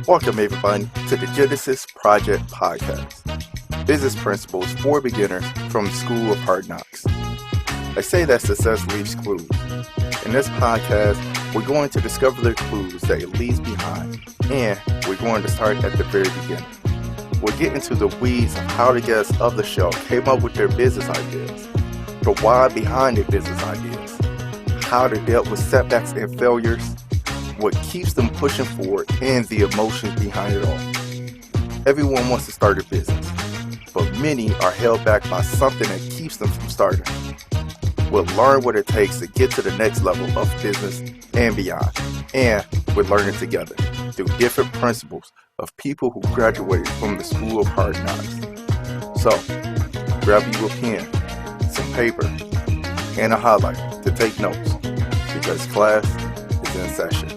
Welcome, everybody, to the Genesis Project Podcast. Business principles for beginners from the School of Hard Knocks. They say that success leaves clues. In this podcast, we're going to discover the clues that it leaves behind, and we're going to start at the very beginning. We'll get into the weeds of how the guests of the show came up with their business ideas, the why behind their business ideas, how they dealt with setbacks and failures, what keeps them pushing forward, and the emotions behind it all. Everyone wants to start a business, but many are held back by something that keeps them from starting. We'll learn what it takes to get to the next level of business and beyond, and we're learning together through different principles of people who graduated from the School of Hard Knocks. So, grab you a pen, some paper, and a highlighter to take notes, because class is in session.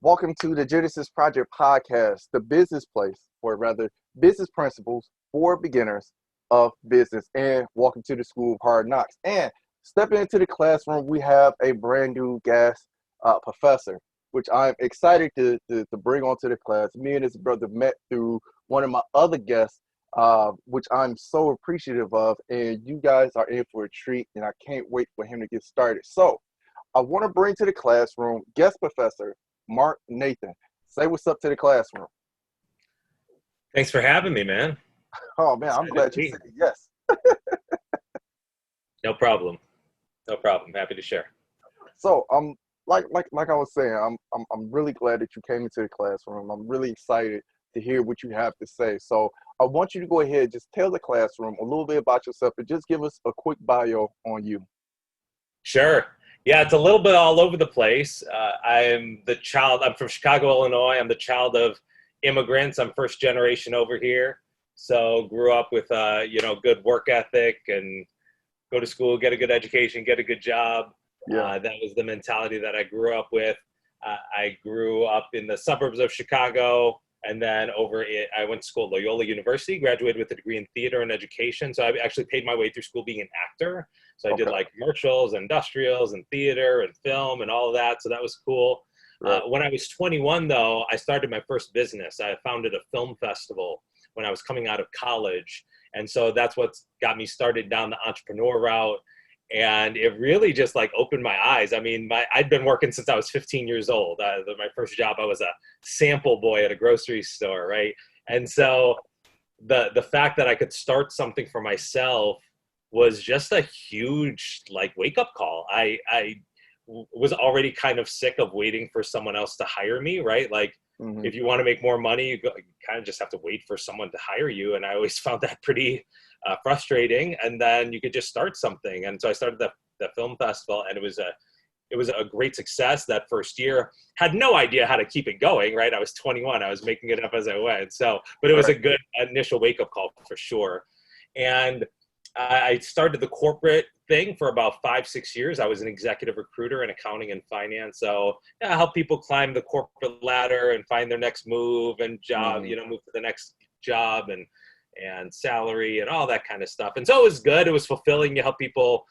Welcome to the Genesis Project Podcast, the business place, or rather, business principles for beginners of business. And welcome to the School of Hard Knocks. And stepping into the classroom, we have a brand new guest professor, which I'm excited to bring onto the class. Me and his brother met through one of my other guests, which I'm so appreciative of. And you guys are in for a treat, and I can't wait for him to get started. So I want to bring to the classroom guest professor, Mark Nathan. Say what's up to the classroom. Thanks for having me, man. Oh man, I'm glad you said yes. No problem. No problem. Happy to share. So like I was saying, I'm really glad that you came into the classroom. I'm really excited to hear what you have to say. So I want you to go ahead, just tell the classroom a little bit about yourself and just give us a quick bio on you. Sure. Yeah, it's a little bit all over the place. I'm from Chicago, Illinois. I'm the child of immigrants. I'm first generation over here. So grew up with, good work ethic and go to school, get a good education, get a good job. Yeah. That was the mentality that I grew up with. I grew up in the suburbs of Chicago, and then I went to school at Loyola University, graduated with a degree in theater and education. So I actually paid my way through school being an actor. So I did like commercials, industrials, and theater and film and all of that. So that was cool. Right. When I was 21, though, I started my first business. I founded a film festival when I was coming out of college. And so that's what got me started down the entrepreneur route. And it really just like opened my eyes. I mean, I'd been working since I was 15 years old. My first job, I was a sample boy at a grocery store, right? And so the fact that I could start something for myself was just a huge like wake up call. I was already kind of sick of waiting for someone else to hire me, right? Like if you want to make more money, you kind of just have to wait for someone to hire you. And I always found that pretty frustrating. And then you could just start something. And so I started the film festival, and it was a great success that first year. Had no idea how to keep it going, right? I was 21. I was making it up as I went. But it was a good initial wake up call for sure. And I started the corporate thing for about 5-6 years. I was an executive recruiter in accounting and finance. So I help people climb the corporate ladder and find their next move and job, move to the next job and salary and all that kind of stuff. And so it was good. It was fulfilling. You help people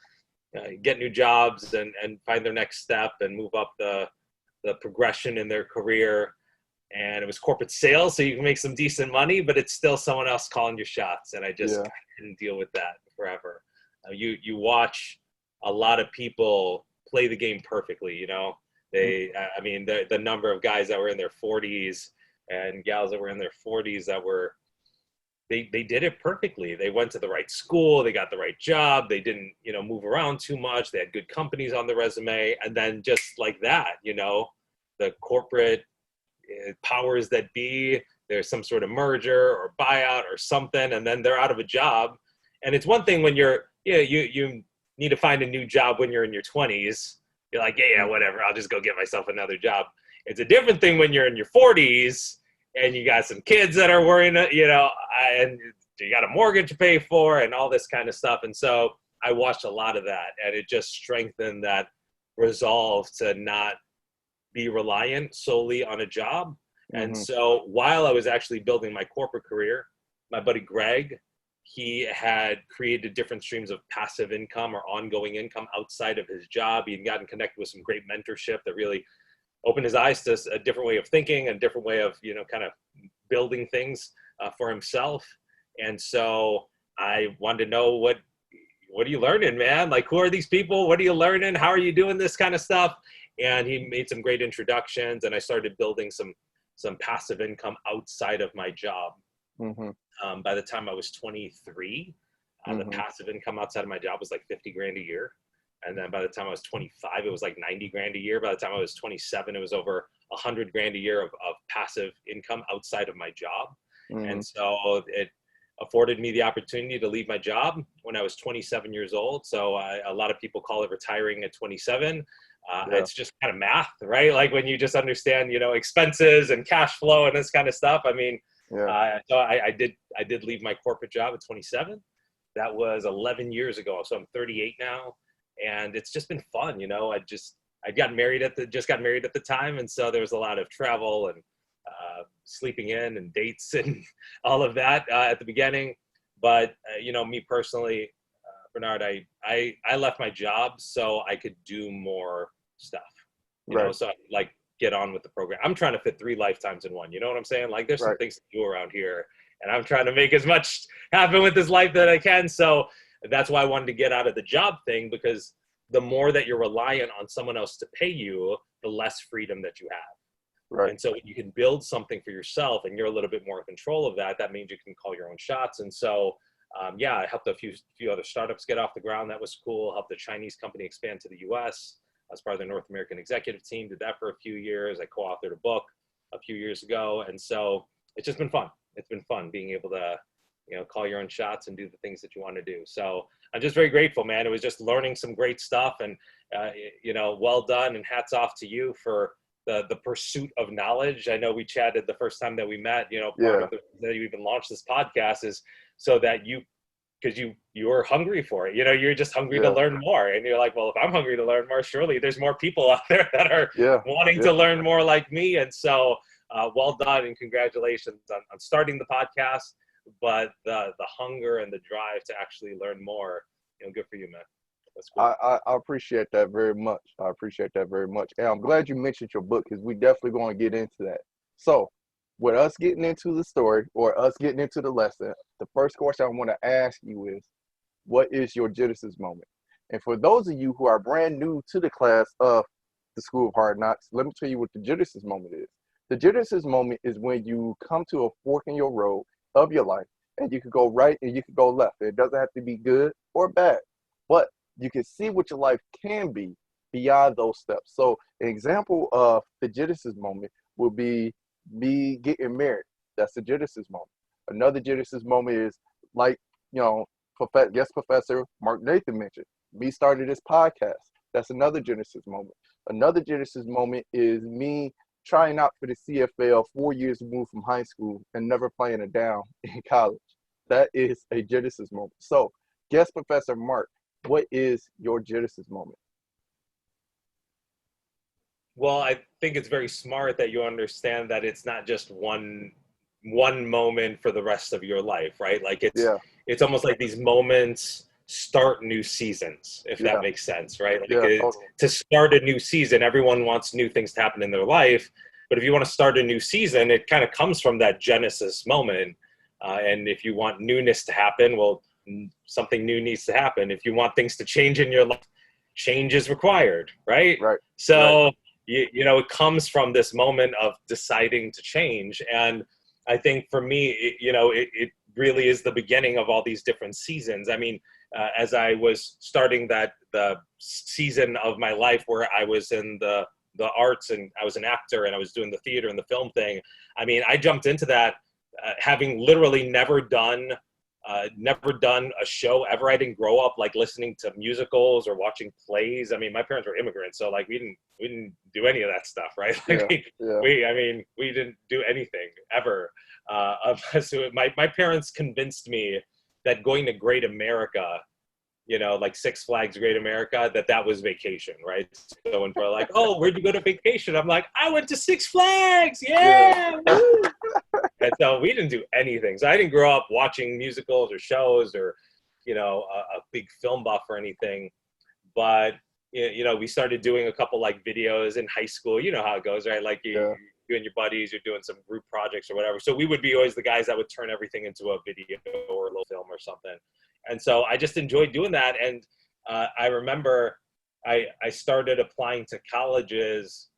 get new jobs and find their next step and move up the progression in their career. And it was corporate sales, so you can make some decent money, but it's still someone else calling your shots. And I just couldn't deal with that forever. You watch a lot of people play the game perfectly. The number of guys that were in their 40s and gals that were in their 40s that they did it perfectly. They went to the right school, they got the right job, they didn't, move around too much, they had good companies on the resume, and then just like that, the corporate powers that be, there's some sort of merger or buyout or something, and then they're out of a job. And it's one thing when you need to find a new job when you're in your 20s. You're like, yeah, whatever, I'll just go get myself another job. It's a different thing when you're in your 40s and you got some kids that are worrying, and you got a mortgage to pay for and all this kind of stuff. And so I watched a lot of that, and it just strengthened that resolve to not be reliant solely on a job. And so while I was actually building my corporate career, my buddy Greg he had created different streams of passive income or ongoing income outside of his job. He had gotten connected with some great mentorship that really opened his eyes to a different way of thinking, a different way of, kind of building things for himself. And so I wanted to know, what are you learning, man? Like, who are these people? What are you learning? How are you doing this kind of stuff? And he made some great introductions, and I started building some passive income outside of my job. By the time I was 23, the passive income outside of my job was like 50 grand a year. And then by the time I was 25, it was like 90 grand a year. By the time I was 27, it was over 100 grand a year of passive income outside of my job. And so it afforded me the opportunity to leave my job when I was 27 years old. So a lot of people call it retiring at 27. It's just kind of math, right? Like when you just understand, expenses and cash flow and this kind of stuff. I mean, so I did leave my corporate job at 27. That was 11 years ago. So I'm 38 now. And it's just been fun, I just got married at the time. And so there was a lot of travel and sleeping in and dates and all of that at the beginning. But, me personally, Bernard, I left my job so I could do more stuff, you know, so like get on with the program. I'm trying to fit 3 lifetimes in one, you know what I'm saying? Like there's some things to do around here, and I'm trying to make as much happen with this life that I can. So that's why I wanted to get out of the job thing, because the more that you're reliant on someone else to pay you, the less freedom that you have. And so when you can build something for yourself and you're a little bit more in control of that, that means you can call your own shots. And so, I helped a few other startups get off the ground. That was cool. Helped a Chinese company expand to the US. I was part of the North American executive team, did that for a few years. I co-authored a book a few years ago. And so it's just been fun. It's been fun being able to, call your own shots and do the things that you want to do. So I'm just very grateful, man. It was just learning some great stuff, and, well done, and hats off to you for the pursuit of knowledge. I know we chatted the first time that we met, part of the reason that you even launched this podcast is so that because you were hungry for it. You're just hungry to learn more. And you're like, well, if I'm hungry to learn more, surely there's more people out there that are wanting to learn more like me. And so well done, and congratulations on starting the podcast, but the hunger and the drive to actually learn more, good for you, man. That's cool. I appreciate that very much. And I'm glad you mentioned your book, because we definitely going to get into that. So with us getting into the story, or us getting into the lesson, the first question I want to ask you is, what is your Genesis moment? And for those of you who are brand new to the class of the School of Hard Knocks, let me tell you what the Genesis moment is. The Genesis moment is when you come to a fork in your road of your life, and you can go right and you can go left. It doesn't have to be good or bad, but you can see what your life can be beyond those steps. So an example of the Genesis moment would be me getting married. That's the Genesis moment. Another Genesis moment is, like, guest professor Mark Nathan mentioned, me starting this podcast. That's another Genesis moment. Another Genesis moment is me trying out for the CFL 4 years removed from high school and never playing it down in college. That is a Genesis moment. So, guest professor Mark, what is your Genesis moment? Well, I think it's very smart that you understand that it's not just one moment for the rest of your life, right? Like it's almost like these moments start new seasons, if that makes sense, right? Like totally. To start a new season, everyone wants new things to happen in their life, but if you want to start a new season, it kind of comes from that Genesis moment. And if you want newness to happen, well, something new needs to happen. If you want things to change in your life, change is required, right? So it comes from this moment of deciding to change. And I think for me, it really is the beginning of all these different seasons. I mean, as I was starting the season of my life where I was in the arts and I was an actor and I was doing the theater and the film thing, I mean, I jumped into that having literally never done a show ever. I didn't grow up like listening to musicals or watching plays. I mean, my parents were immigrants, so like we didn't do any of that stuff, right? Like we didn't do anything ever. So my parents convinced me that going to Great America, like Six Flags Great America, that was vacation, right? So when people are like, oh, where'd you go to vacation? I'm like, I went to Six Flags, yeah. Woo! And so we didn't do anything. So I didn't grow up watching musicals or shows or, a big film buff or anything. But, we started doing a couple like videos in high school. You know how it goes, right? Like you and your buddies, you're doing some group projects or whatever. So we would be always the guys that would turn everything into a video or a little film or something. And so I just enjoyed doing that. And I remember I started applying to colleges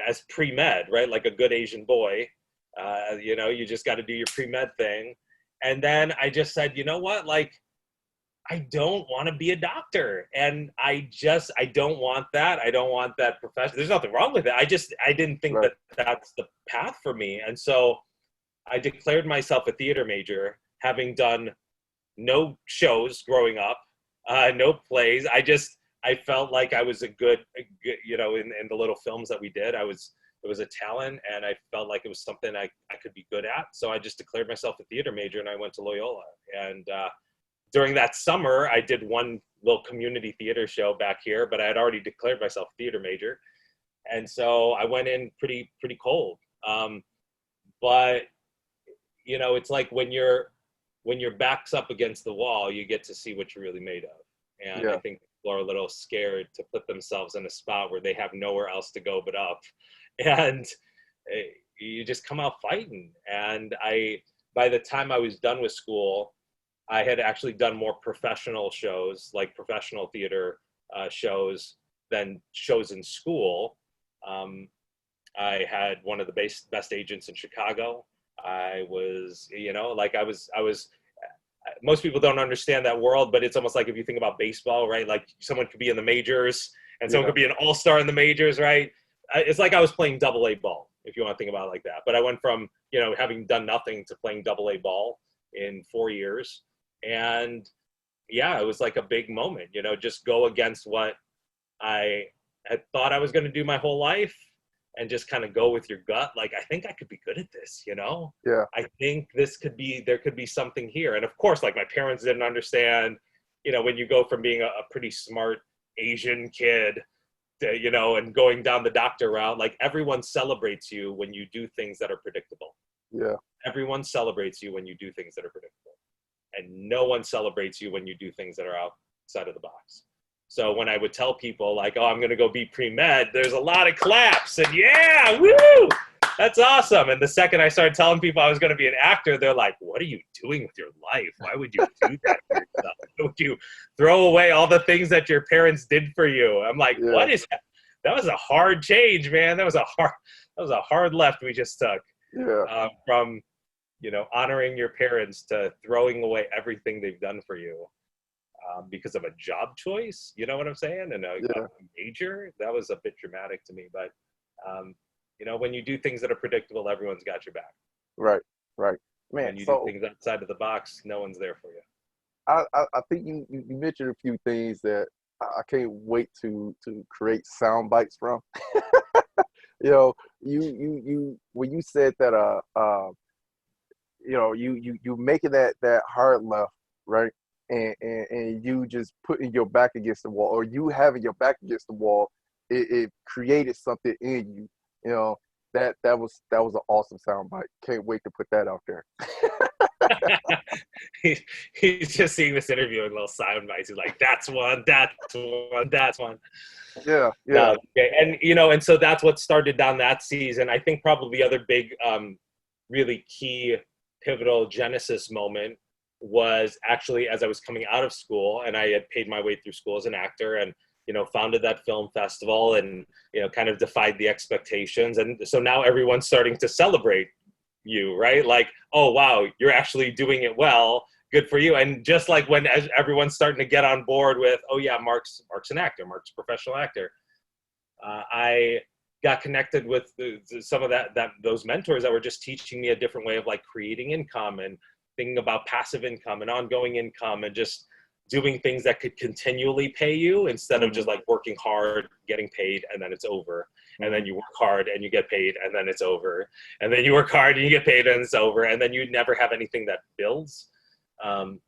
as pre-med, right? Like a good Asian boy. You just got to do your pre-med thing. And then I just said, you know what? Like, I don't want to be a doctor. And I don't want that. I don't want that profession. There's nothing wrong with it. I didn't think that that's the path for me. And so I declared myself a theater major, having done no shows growing up, no plays. I felt like I was a good, in the little films that we did, it was a talent, and I felt like it was something I could be good at. So I just declared myself a theater major, and I went to Loyola. And during that summer, I did one little community theater show back here, but I had already declared myself a theater major. And so I went in pretty cold. But, it's like when your back's up against the wall, you get to see what you're really made of. And I think people are a little scared to put themselves in a spot where they have nowhere else to go but up. And you just come out fighting. And by the time I was done with school, I had actually done more professional shows, like professional theater shows, than shows in school. I had one of the best agents in Chicago. I was, most people don't understand that world, but it's almost like if you think about baseball, right? Like someone could be in the majors and someone could be an all-star in the majors, right? It's like I was playing double-A ball, if you want to think about it like that. But I went from, having done nothing to playing double-A ball in 4 years. And it was like a big moment, just go against what I had thought I was going to do my whole life and just kind of go with your gut. Like, I think I could be good at this, I think there could be something here. And of course, like my parents didn't understand, when you go from being a pretty smart Asian kid to, and going down the doctor route, like everyone celebrates you when you do things that are predictable. Yeah. Everyone celebrates you when you do things that are predictable. And no one celebrates you when you do things that are outside of the box. So when I would tell people like, oh, I'm going to go be pre-med, there's a lot of claps and woo, that's awesome. And the second I started telling people I was going to be an actor, they're like, what are you doing with your life? Why would you do that for yourself? Why would you throw away all the things that your parents did for you? I'm like, what is that? That was a hard change, man. That was a hard left we just took. From honoring your parents to throwing away everything they've done for you because of a job choice, you know what I'm saying? And a major, that was a bit dramatic to me. But, when you do things that are predictable, everyone's got your back. Right. Man, when you do things outside of the box, no one's there for you. I think you mentioned a few things that I can't wait to create sound bites from. You when you said that you making that hard left, right? And you just putting your back against the wall, or you having your back against the wall, it created something in you. That was an awesome soundbite. Can't wait to put that out there. He's just seeing this interview in little soundbites. He's like, that's one. Yeah. Okay. And so that's what started down that season. I think probably the other big, really key, pivotal genesis moment was actually as I was coming out of school, and I had paid my way through school as an actor, and founded that film festival, and kind of defied the expectations. And so now everyone's starting to celebrate you, right? Like, oh wow, you're actually doing it well, good for you. And just like when everyone's starting to get on board with, oh yeah, Mark's an actor, Mark's a professional actor, I got connected with some of those mentors that were just teaching me a different way of like creating income and thinking about passive income and ongoing income and just doing things that could continually pay you instead of just like working hard, getting paid, and then it's over. And then you work hard and you get paid, and then it's over. And then you work hard and you get paid, and it's over. And then you never have anything that builds. And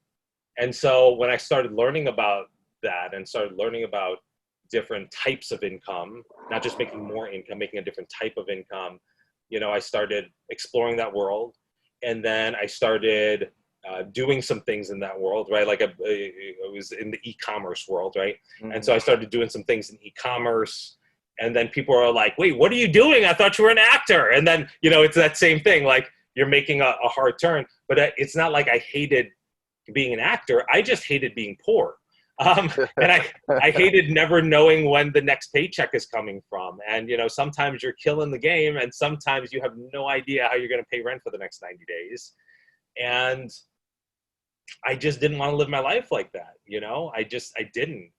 so when I started learning about that and started learning about different types of income, not just making more income, making a different type of income, I started exploring that world. And then I started doing some things in that world, right? Like I was in the e-commerce world, right? Mm-hmm. And so I started doing some things in e-commerce. And then people are like, wait, what are you doing? I thought you were an actor. And then, you know, it's that same thing. Like you're making a hard turn. But it's not like I hated being an actor. I just hated being poor. And I hated never knowing when the next paycheck is coming from. And, you know, sometimes you're killing the game and sometimes you have no idea how you're going to pay rent for the next 90 days. And I just didn't want to live my life like that. You know, I didn't.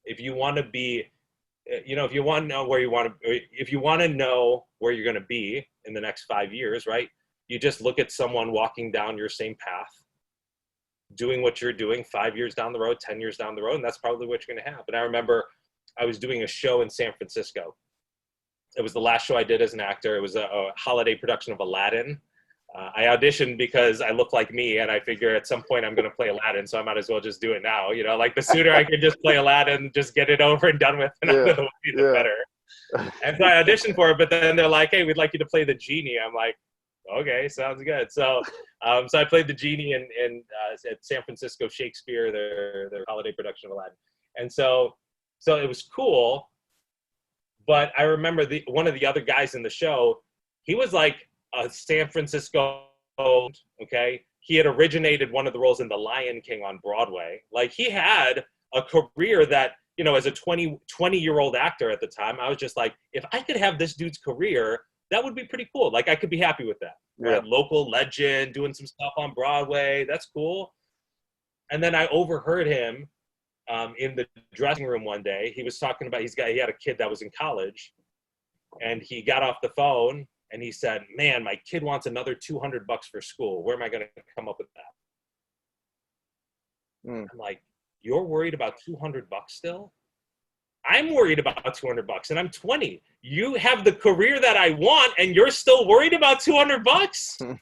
If you want to be, you know, if you want to know where you want to, if you want to know where you're going to be in the next 5 years, right? You just look at someone walking down your same path, doing what you're doing 5 years down the road, 10 years down the road, and that's probably what you're going to have. And I remember I was doing a show in San Francisco. It was the last show I did as an actor. It was a holiday production of Aladdin. I auditioned because I look like me, and I figure at some point I'm going to play Aladdin, so I might as well just do it now. You know, like the sooner I can just play Aladdin, just get it over and done with, and out of the way, the better. And so I auditioned for it, but then they're like, hey, we'd like you to play the genie. I'm like, okay, sounds good. So so I played the genie at San Francisco Shakespeare, their holiday production of Aladdin. And so it was cool. But I remember one of the other guys in the show, he was like a San Francisco, okay? He had originated one of the roles in The Lion King on Broadway. Like he had a career that, you know, as a 20-year-old actor at the time, I was just like, if I could have this dude's career, that would be pretty cool. Like I could be happy with that. Right? Local legend, doing some stuff on Broadway. That's cool. And then I overheard him in the dressing room one day. He was talking about, he had a kid that was in college, and he got off the phone and he said, man, my kid wants another $200 for school. Where am I going to come up with that? I'm like, you're worried about $200 still? I'm worried about $200 and I'm 20. You have the career that I want and you're still worried about $200?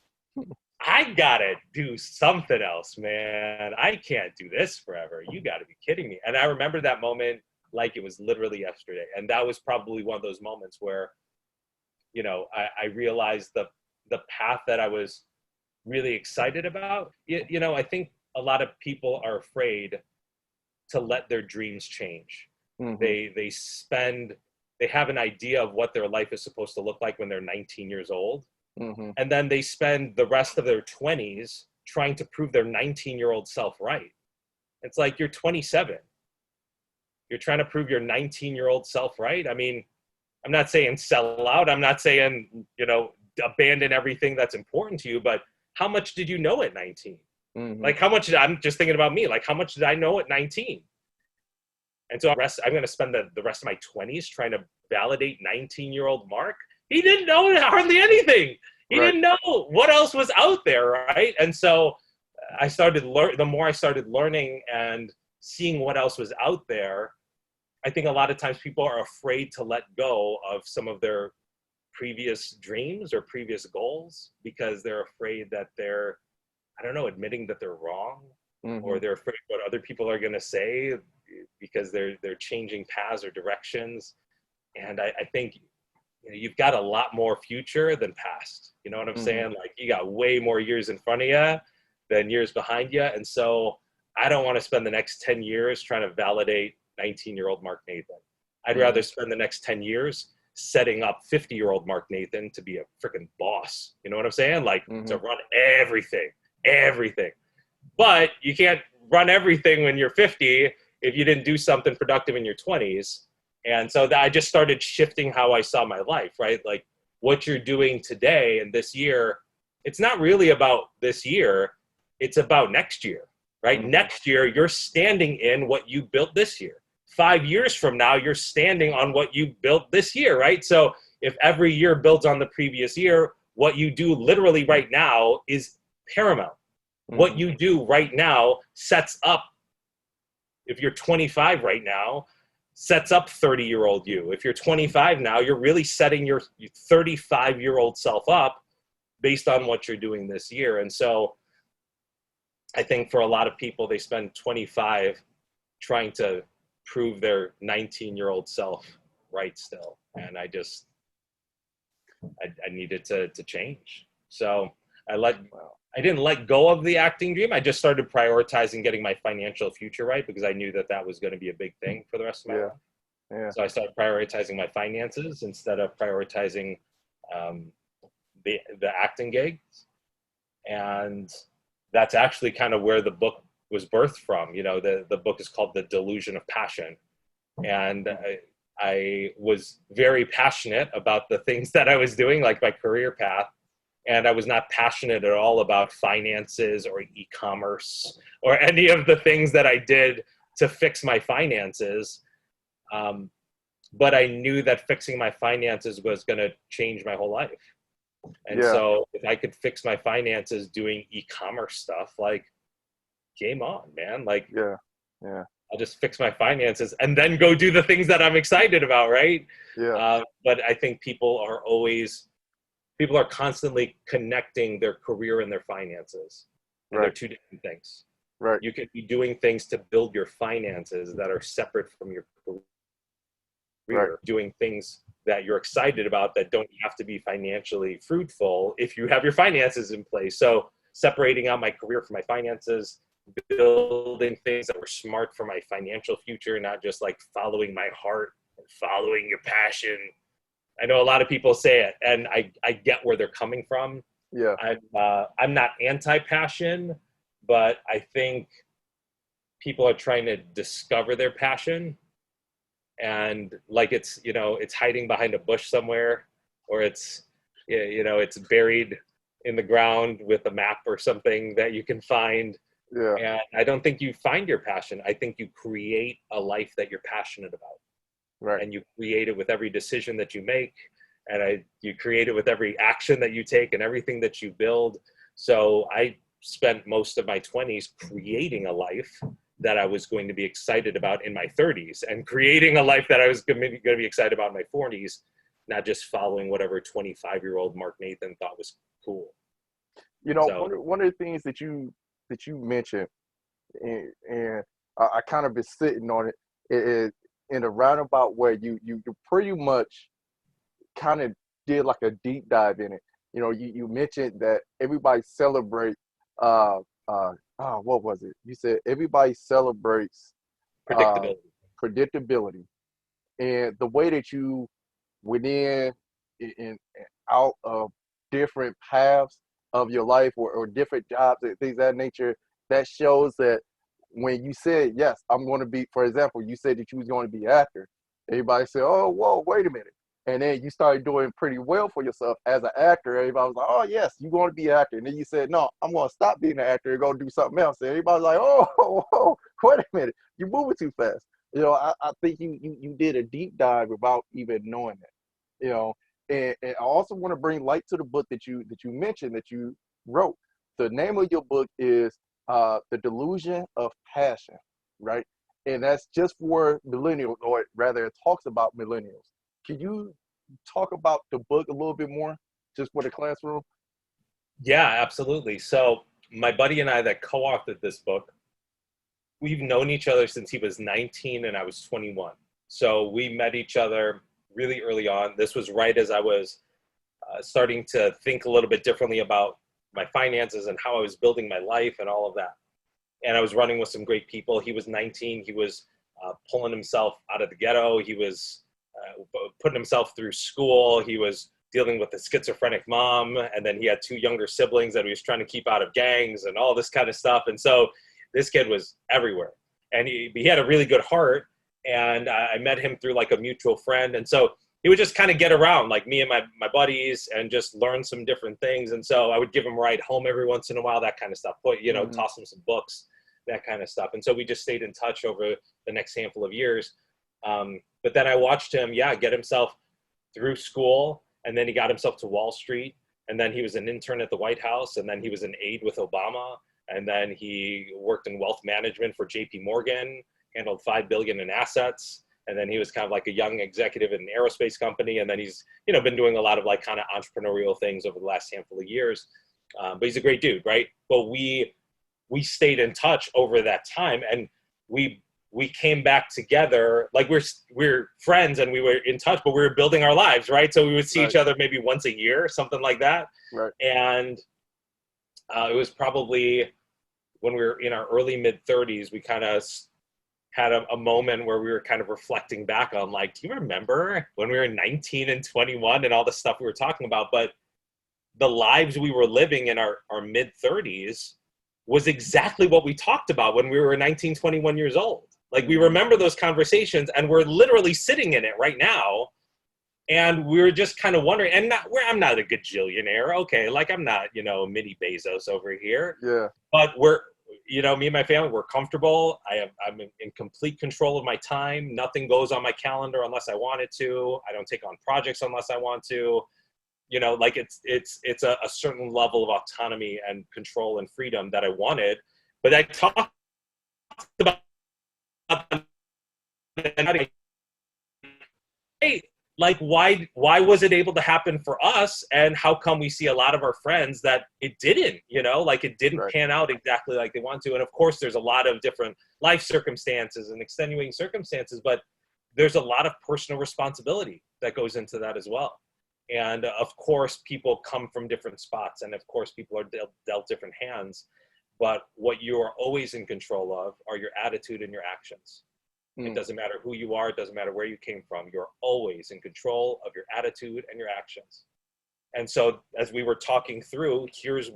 I gotta do something else, man. I can't do this forever. You gotta be kidding me. And I remember that moment like it was literally yesterday. And that was probably one of those moments where, you know, I realized the path that I was really excited about. You know, I think a lot of people are afraid to let their dreams change. Mm-hmm. They have an idea of what their life is supposed to look like when they're 19 years old. Mm-hmm. And then they spend the rest of their 20s trying to prove their 19-year-old self right. It's like, you're 27. You're trying to prove your 19-year-old self right. I mean, I'm not saying sell out. I'm not saying, you know, abandon everything that's important to you, but how much did you know at 19? Mm-hmm. Like how much, I'm just thinking about me, like how much did I know at 19? And so I'm going to spend the rest of my 20s trying to validate 19-year-old Mark. He didn't know hardly anything. He didn't know what else was out there, right? And so I started the more I started learning and seeing what else was out there, I think a lot of times people are afraid to let go of some of their previous dreams or previous goals because they're afraid that they're, I don't know, admitting that they're wrong, mm-hmm. or they're afraid what other people are going to say because they're changing paths or directions. And I think, you know, you've got a lot more future than past. You know what I'm mm-hmm. saying? Like you got way more years in front of you than years behind you. And so I don't want to spend the next 10 years trying to validate 19-year-old Mark Nathan. I'd mm-hmm. rather spend the next 10 years setting up 50-year-old Mark Nathan to be a freaking boss. You know what I'm saying? Like mm-hmm. to run everything. But you can't run everything when you're 50 if you didn't do something productive in your 20s. And so I just started shifting how I saw my life, right? Like what you're doing today and this year, it's not really about this year. It's about next year, right? Mm-hmm. Next year, you're standing in what you built this year. 5 years from now, you're standing on what you built this year, right? So if every year builds on the previous year, what you do literally right now is paramount. Mm-hmm. What you do right now sets up, if you're 25 right now, sets up 30-year-old you. If you're 25 now, you're really setting your 35-year-old self up based on what you're doing this year. And so I think for a lot of people, they spend 25 trying to prove their 19-year-old self right still. And I needed to change. So I didn't let go of the acting dream. I just started prioritizing getting my financial future right, because I knew that was going to be a big thing for the rest of my life. Yeah. So I started prioritizing my finances instead of prioritizing the acting gigs. And that's actually kind of where the book was birthed from. You know, the book is called The Delusion of Passion. And I was very passionate about the things that I was doing, like my career path. And I was not passionate at all about finances or e-commerce or any of the things that I did to fix my finances. But I knew that fixing my finances was going to change my whole life. And so if I could fix my finances doing e-commerce stuff, like, game on, man. Like, I'll just fix my finances and then go do the things that I'm excited about, right? But I think people are constantly connecting their career and their finances. And they're two different things. Right. You could be doing things to build your finances that are separate from your career, doing things that you're excited about that don't have to be financially fruitful if you have your finances in place. So separating out my career from my finances, building things that were smart for my financial future, not just like following my heart and following your passion. I know a lot of people say it, and I get where they're coming from. I'm not anti-passion, but I think people are trying to discover their passion, and like it's hiding behind a bush somewhere, or it's buried in the ground with a map or something that you can find. And I don't think you find your passion. I think you create a life that you're passionate about. And you create it with every decision that you make, and you create it with every action that you take and everything that you build. So I spent most of my 20s creating a life that I was going to be excited about in my 30s, and creating a life that I was going to be excited about in my 40s, not just following whatever 25-year-old Mark Nathan thought was cool. You know, one of the things that you mentioned, and I kind of been sitting on it, is in a roundabout way, you pretty much kind of did like a deep dive in it. You know, you mentioned that everybody celebrates what was it? You said everybody celebrates predictability. And the way that you went in and out of different paths of your life, or different jobs and things of that nature, that shows that when you said, yes, I'm going to be, for example, you said that you was going to be an actor. Everybody said, oh, whoa, wait a minute. And then you started doing pretty well for yourself as an actor. Everybody was like, oh, yes, you're going to be an actor. And then you said, no, I'm going to stop being an actor and go do something else. And everybody's like, oh, wait a minute. You're moving too fast. You know, I think you did a deep dive without even knowing that, you know. And I also want to bring light to the book that you mentioned, that you wrote. The name of your book is The Delusion of Passion, right? And that's just for millennials, or rather it talks about millennials. Can you talk about the book a little bit more, just for the classroom? Yeah, absolutely. So my buddy and I that co-authored this book, we've known each other since he was 19 and I was 21. So we met each other really early on. This was right as I was starting to think a little bit differently about my finances and how I was building my life and all of that. And I was running with some great people. He was 19. He was pulling himself out of the ghetto. He was putting himself through school. He was dealing with a schizophrenic mom. And then he had two younger siblings that he was trying to keep out of gangs and all this kind of stuff. And so this kid was everywhere. And he had a really good heart. And I met him through like a mutual friend. And so he would just kind of get around, like me and my buddies, and just learn some different things. And so I would give him a ride home every once in a while, that kind of stuff. But, toss him some books, that kind of stuff. And so we just stayed in touch over the next handful of years. But then I watched him, get himself through school. And then he got himself to Wall Street. And then he was an intern at the White House. And then he was an aide with Obama. And then he worked in wealth management for JP Morgan, handled $5 billion in assets. And then he was kind of like a young executive in an aerospace company. And then he's, been doing a lot of like kind of entrepreneurial things over the last handful of years. But he's a great dude, right? But we stayed in touch over that time, and we came back together. Like we're friends and we were in touch, but we were building our lives, right? So we would see each other maybe once a year, something like that. Right. And It was probably when we were in our early mid-30s. We kind of had a moment where we were kind of reflecting back on, like, do you remember when we were 19 and 21 and all the stuff we were talking about? But the lives we were living in our mid-30s was exactly what we talked about when we were 19, 21 years old. Like, we remember those conversations, and we're literally sitting in it right now. And we were just kind of wondering, and I'm not a gajillionaire, okay? Like, I'm not, mini Bezos over here. Yeah. But me and my family, we're comfortable. I'm in complete control of my time. Nothing goes on my calendar unless I want it to. I don't take on projects unless I want to. Like, it's a certain level of autonomy and control and freedom that I wanted. But I talked about hey, like, why was it able to happen for us, and how come we see a lot of our friends that it didn't, like, it didn't Right. pan out exactly like they want to. And of course there's a lot of different life circumstances and extenuating circumstances, but there's a lot of personal responsibility that goes into that as well. And of course people come from different spots, and of course people are dealt different hands, but what you are always in control of are your attitude and your actions. It doesn't matter who you are. It doesn't matter where you came from. You're always in control of your attitude and your actions. And so as we were talking through, here's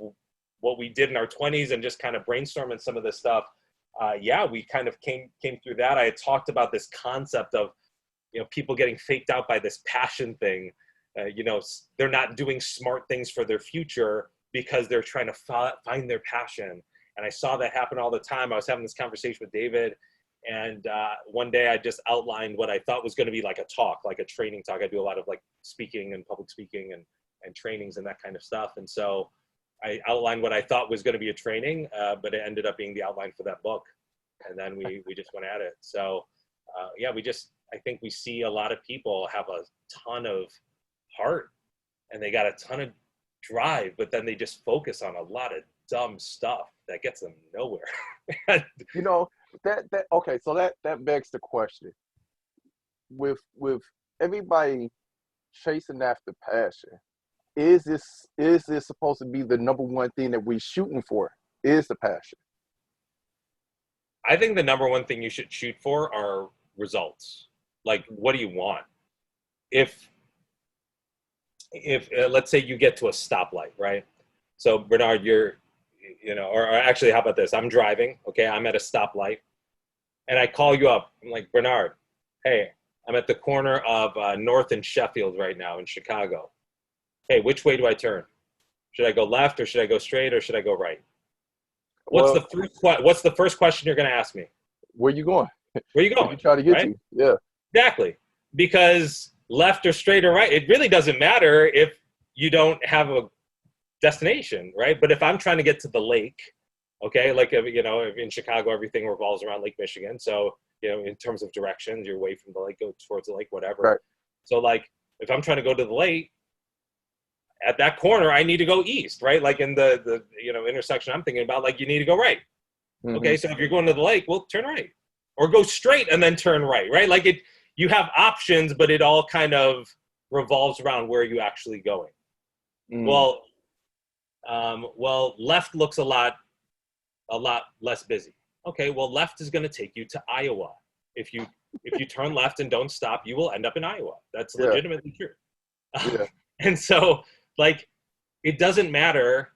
what we did in our 20s and just kind of brainstorming some of this stuff. We kind of came through that. I had talked about this concept of, people getting faked out by this passion thing. They're not doing smart things for their future because they're trying to find their passion. And I saw that happen all the time. I was having this conversation with David, and one day I just outlined what I thought was going to be like a talk, like a training talk. I do a lot of like speaking and public speaking and trainings and that kind of stuff. And so I outlined what I thought was going to be a training, but it ended up being the outline for that book. And then we just went at it. So I think we see a lot of people have a ton of heart and they got a ton of drive, but then they just focus on a lot of dumb stuff that gets them nowhere. Okay, so that begs the question. With everybody chasing after passion, is this supposed to be the number one thing that we're shooting for? Is the passion? I think the number one thing you should shoot for are results. Like, what do you want? If let's say you get to a stoplight, right? So Bernard, or actually, how about this? I'm driving, okay? I'm at a stoplight, and I call you up. I'm like, Bernard, hey, I'm at the corner of North and Sheffield right now in Chicago. Hey, which way do I turn? Should I go left, or should I go straight, or should I go right? What's the first question you're going to ask me? Where you going? Where you going? Where you trying to get right? to? Yeah. Exactly. Because left or straight or right, it really doesn't matter if you don't have a destination, right? But if I'm trying to get to the lake, okay, like, in Chicago, everything revolves around Lake Michigan. So, in terms of directions, you're away from the lake, go towards the lake, whatever. Right. So, like, if I'm trying to go to the lake, at that corner, I need to go east, right? Like in the intersection I'm thinking about, like, you need to go right. Mm-hmm. Okay, so if you're going to the lake, well, turn right. Or go straight and then turn right, right? Like, you have options, but it all kind of revolves around where you actually going. Mm. Well, left looks a lot less busy. Okay, well, left is going to take you to Iowa. If you turn left and don't stop, you will end up in Iowa. That's legitimately true. Yeah. And so, like, it doesn't matter.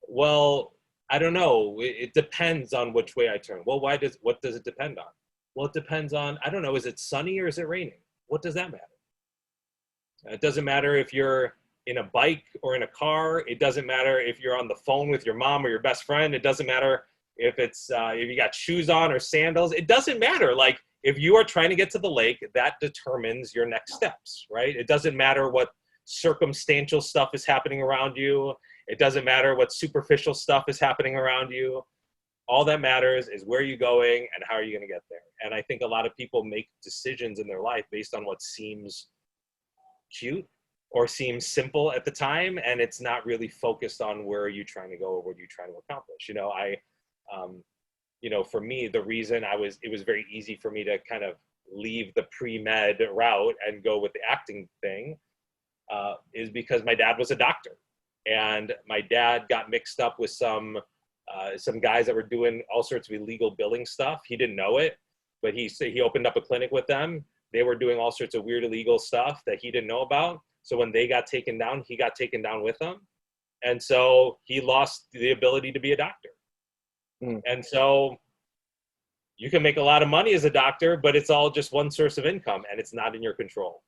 Well, I don't know. It depends on which way I turn. Well, what does it depend on? Well, it depends on, I don't know, is it sunny or is it raining? What does that matter? It doesn't matter if you're in a bike or in a car. It doesn't matter if you're on the phone with your mom or your best friend. It doesn't matter if it's if you got shoes on or sandals. It doesn't matter. Like, if you are trying to get to the lake, that determines your next steps, right? It doesn't matter what circumstantial stuff is happening around you. It doesn't matter what superficial stuff is happening around you. All that matters is where you're going and how are you going to get there. And I think a lot of people make decisions in their life based on what seems cute or seems simple at the time, and it's not really focused on where are you trying to go or what are you trying to accomplish. For me, the reason it was very easy for me to kind of leave the pre-med route and go with the acting thing is because my dad was a doctor. and my dad got mixed up with some guys that were doing all sorts of illegal billing stuff. He didn't know it, but he opened up a clinic with them. They were doing all sorts of weird illegal stuff that he didn't know about. So when they got taken down, he got taken down with them. And so he lost the ability to be a doctor. And so you can make a lot of money as a doctor, but it's all just one source of income and it's not in your control.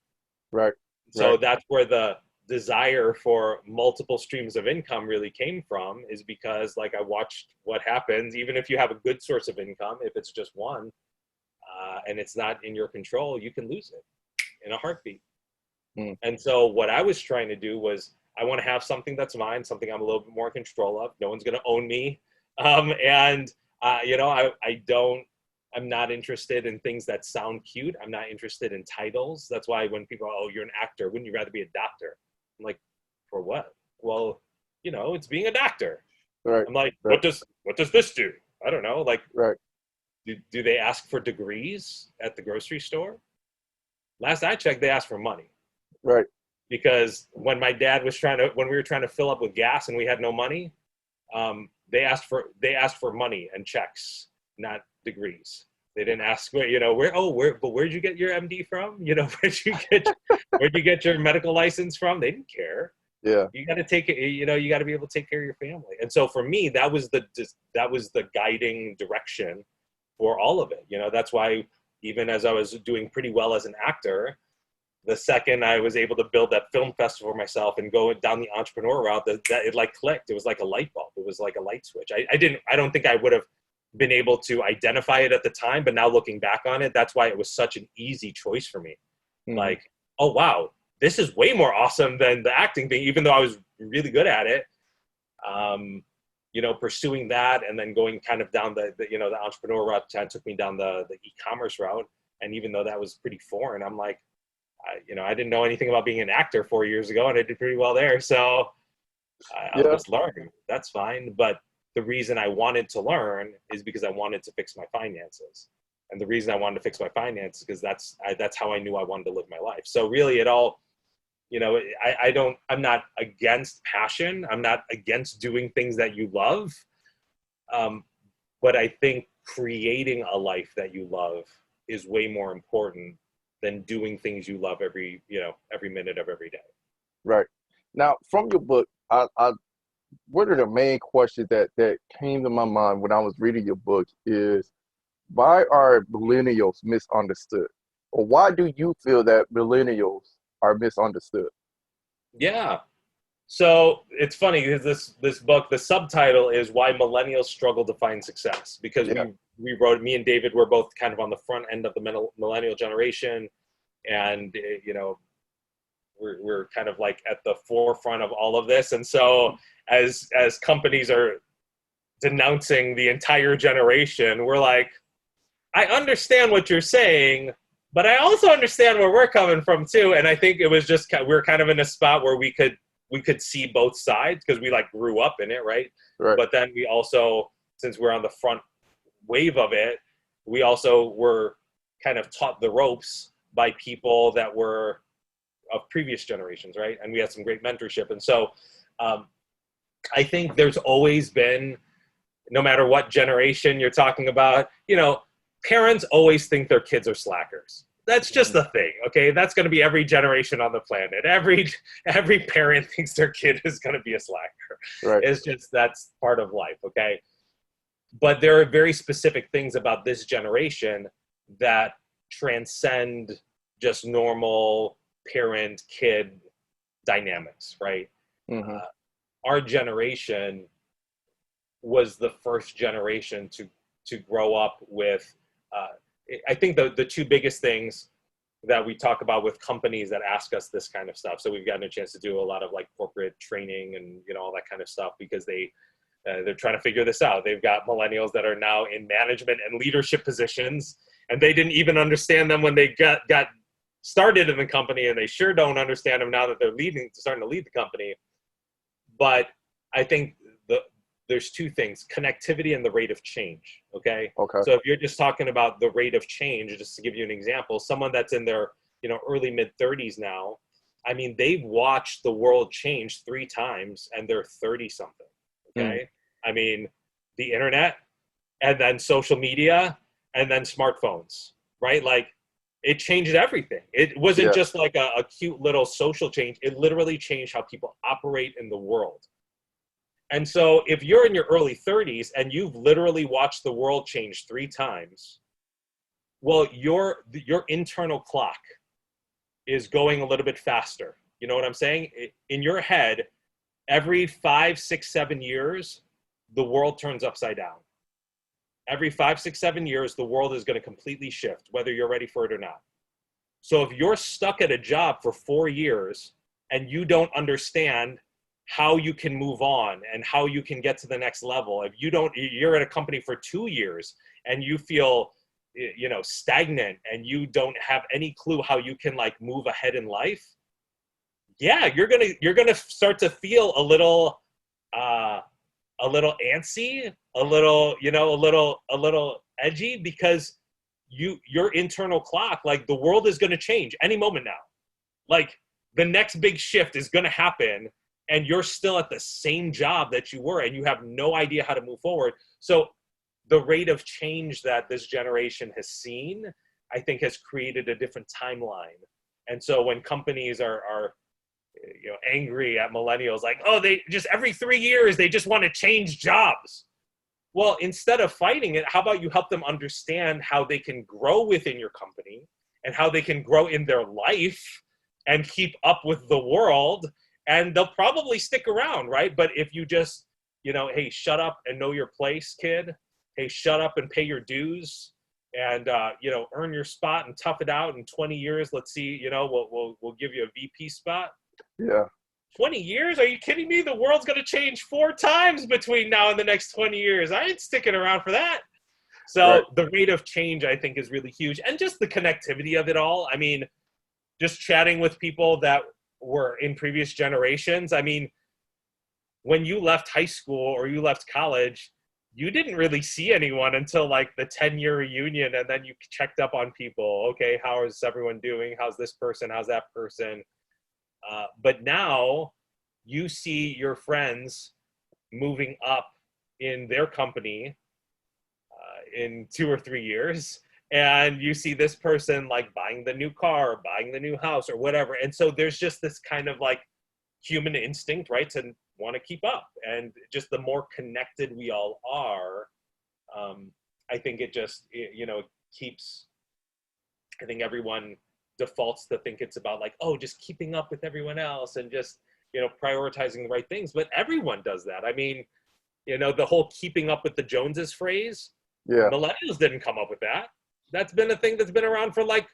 Right. So that's where the desire for multiple streams of income really came from, is because like I watched what happens, even if you have a good source of income, if it's just one and it's not in your control, you can lose it in a heartbeat. And so what I was trying to do was, I want to have something that's mine, something I'm a little bit more in control of. No one's going to own me. You know, I'm not interested in things that sound cute. I'm not interested in titles. That's why when people are, oh, you're an actor, wouldn't you rather be a doctor? I'm like, for what? Well, you know, it's being a doctor. Right. I'm like, what does this do? I don't know. Like, right. Do they ask for degrees at the grocery store? Last I checked, they asked for money. Right. Because when my dad was when we were trying to fill up with gas and we had no money, they asked for money and checks, not degrees. They didn't ask, you know, but where'd you get your MD from? You know, where'd you get your medical license from? They didn't care. Yeah. You got to take it, you know, you got to be able to take care of your family. And so for me, that was the guiding direction for all of it. You know, that's why even as I was doing pretty well as an actor, the second I was able to build that film festival for myself and go down the entrepreneur route, that it like clicked. It was like a light bulb. It was like a light switch. I don't think I would have been able to identify it at the time, but now looking back on it, that's why it was such an easy choice for me. Like, oh wow, this is way more awesome than the acting thing, even though I was really good at it. You know, pursuing that and then going kind of down the you know, the entrepreneur route kind of took me down the e-commerce route. And even though that was pretty foreign, I'm like, you know, I didn't know anything about being an actor 4 years ago, and I did pretty well there. So I'll just learn. That's fine. But the reason I wanted to learn is because I wanted to fix my finances. And the reason I wanted to fix my finances is because that's how I knew I wanted to live my life. So really it all, you know, I'm not against passion. I'm not against doing things that you love. But I think creating a life that you love is way more important than doing things you love every minute of every day. Right. Now, from your book, one of the main questions that came to my mind when I was reading your book is, why are millennials misunderstood? Or why do you feel that millennials are misunderstood? Yeah. So it's funny because this book, the subtitle is Why Millennials Struggle to Find Success, because we wrote, me and David were both kind of on the front end of the millennial generation. And, you know, we're kind of like at the forefront of all of this. And so as companies are denouncing the entire generation, we're like, I understand what you're saying, but I also understand where we're coming from too. And I think it was just, we're kind of in a spot where we could see both sides because we like grew up in it, right? But then we also, since we're on the front wave of it, we also were kind of taught the ropes by people that were of previous generations, right? And we had some great mentorship. And so I think there's always been, no matter what generation you're talking about, you know, parents always think their kids are slackers. That's just the thing, okay? That's going to be every generation on the planet. Every parent thinks their kid is going to be a slacker. Right. It's just, that's part of life, okay? But there are very specific things about this generation that transcend just normal parent-kid dynamics, right? Our generation was the first generation to grow up with, I think the two biggest things that we talk about with companies that ask us this kind of stuff. So we've gotten a chance to do a lot of like corporate training and, you know, all that kind of stuff because they're trying to figure this out. They've got millennials that are now in management and leadership positions, and they didn't even understand them when they got started in the company, and they sure don't understand them now that they're starting to lead the company. But I think there's two things: connectivity and the rate of change. Okay. So if you're just talking about the rate of change, just to give you an example, someone that's in their, you know, early mid 30s now, I mean, they've watched the world change 3 times and they're 30 something. Okay. I mean, the internet, and then social media, and then smartphones, right? Like, it changed everything. It wasn't just like a cute little social change. It literally changed how people operate in the world. And so if you're in your early 30s and you've literally watched the world change 3 times, well, your internal clock is going a little bit faster. You know what I'm saying? In your head, every 5, 6, 7 years, the world turns upside down. Every 5, 6, 7 years, the world is going to completely shift, whether you're ready for it or not. So if you're stuck at a job for 4 years and you don't understand how you can move on and how you can get to the next level, if you're at a company for 2 years and you feel, stagnant and you don't have any clue how you can like move ahead in life, yeah, you're gonna start to feel a little antsy, a little edgy, because your internal clock, like, the world is going to change any moment now. Like, the next big shift is going to happen and you're still at the same job that you were and you have no idea how to move forward. So the rate of change that this generation has seen, I think, has created a different timeline. And so when companies are angry at millennials, like, oh, they just every 3 years they just want to change jobs. Well, instead of fighting it, how about you help them understand how they can grow within your company and how they can grow in their life and keep up with the world, and they'll probably stick around, right? But if you just, hey, shut up and know your place, kid. Hey, shut up and pay your dues, and earn your spot and tough it out. In 20 years, let's see, we'll give you a VP spot. Yeah. 20 years? Are you kidding me? The world's going to change 4 times between now and the next 20 years. I ain't sticking around for that. So Right. The rate of change, I think, is really huge. And just the connectivity of it all. I mean, just chatting with people that were in previous generations. I mean, when you left high school or you left college, you didn't really see anyone until like the 10-year reunion. And then you checked up on people. Okay, how is everyone doing? How's this person? How's that person? But now you see your friends moving up in their company in 2 or 3 years, and you see this person like buying the new car, or buying the new house, or whatever. And so there's just this kind of like human instinct, right, to want to keep up. And just the more connected we all are, I think it just, keeps, I think everyone defaults to think it's about like, oh, just keeping up with everyone else and just, prioritizing the right things. But everyone does that. I mean, the whole keeping up with the Joneses phrase, millennials didn't come up with that. That's been a thing that's been around for like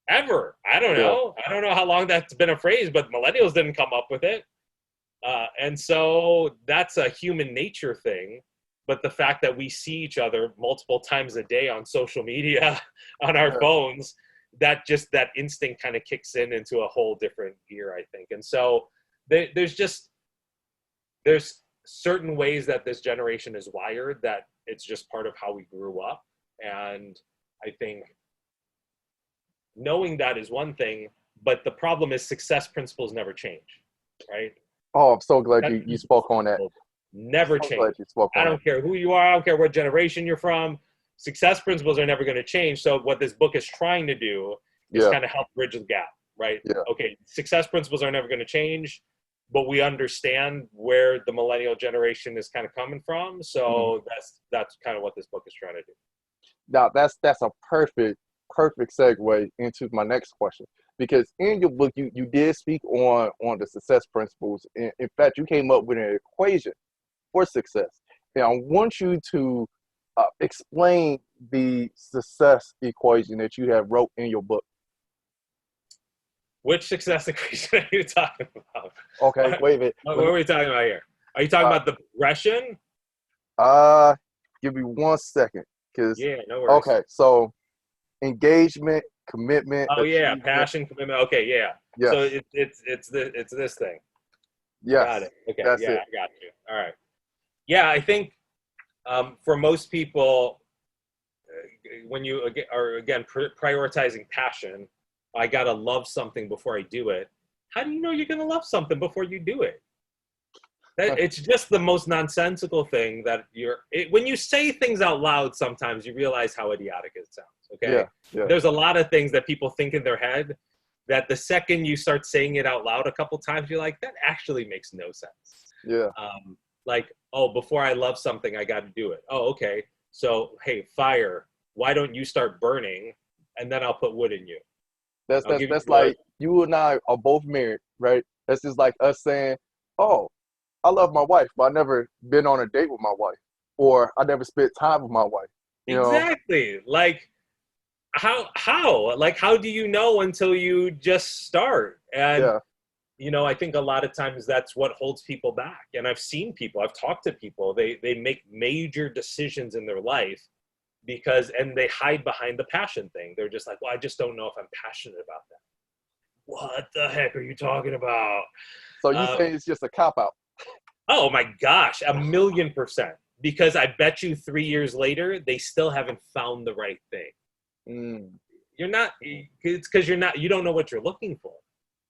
ever. I don't know. I don't know how long that's been a phrase, but millennials didn't come up with it. And so that's a human nature thing. But the fact that we see each other multiple times a day on social media, on our phones, that instinct kind of kicks into a whole different gear, I think. And so there's certain ways that this generation is wired that it's just part of how we grew up. And I think knowing that is one thing, but the problem is success principles never change, right? Oh, I'm so glad you spoke on that. Never change. I don't care who you are. I don't care what generation you're from. Success principles are never going to change. So what this book is trying to do is kind of help bridge the gap, right? Yeah. Okay, success principles are never going to change, but we understand where the millennial generation is kind of coming from. So that's kind of what this book is trying to do. Now that's a perfect segue into my next question, because in your book you did speak on the success principles. In fact, you came up with an equation for success, and I want you to explain the success equation that you have wrote in your book. Which success equation are you talking about? Okay, wait a minute. What are we talking about here? Are you talking about the progression? Give me 1 second, because no worries. Okay, so engagement, commitment. Oh yeah, passion, commitment. Okay, yeah. Yes. So it's this thing. Yes. Got it. Okay. That's it. it. I got you. All right. Yeah, I think for most people, when you are again prioritizing passion, I gotta love something before I do it. how do you know you're going to love something before you do it? It's just the most nonsensical thing that when you say things out loud, sometimes you realize how idiotic it sounds. Okay. Yeah. There's a lot of things that people think in their head that the second you start saying it out loud a couple times, you're like, that actually makes no sense. Yeah. Like, oh, before I love something, I got to do it. Oh, okay. So, hey, fire, why don't you start burning and then I'll put wood in you? That's like you and I are both married, right? That's just like us saying, oh, I love my wife, but I never been on a date with my wife, or I never spent time with my wife. Exactly. Like, how do you know until you just start? And, I think a lot of times that's what holds people back. And I've talked to people, they make major decisions in their life and they hide behind the passion thing. They're just like, well, I just don't know if I'm passionate about that. What the heck are you talking about? So you say it's just a cop-out? Oh my gosh, 1,000,000%. Because I bet you 3 years later, they still haven't found the right thing. It's because you don't know what you're looking for.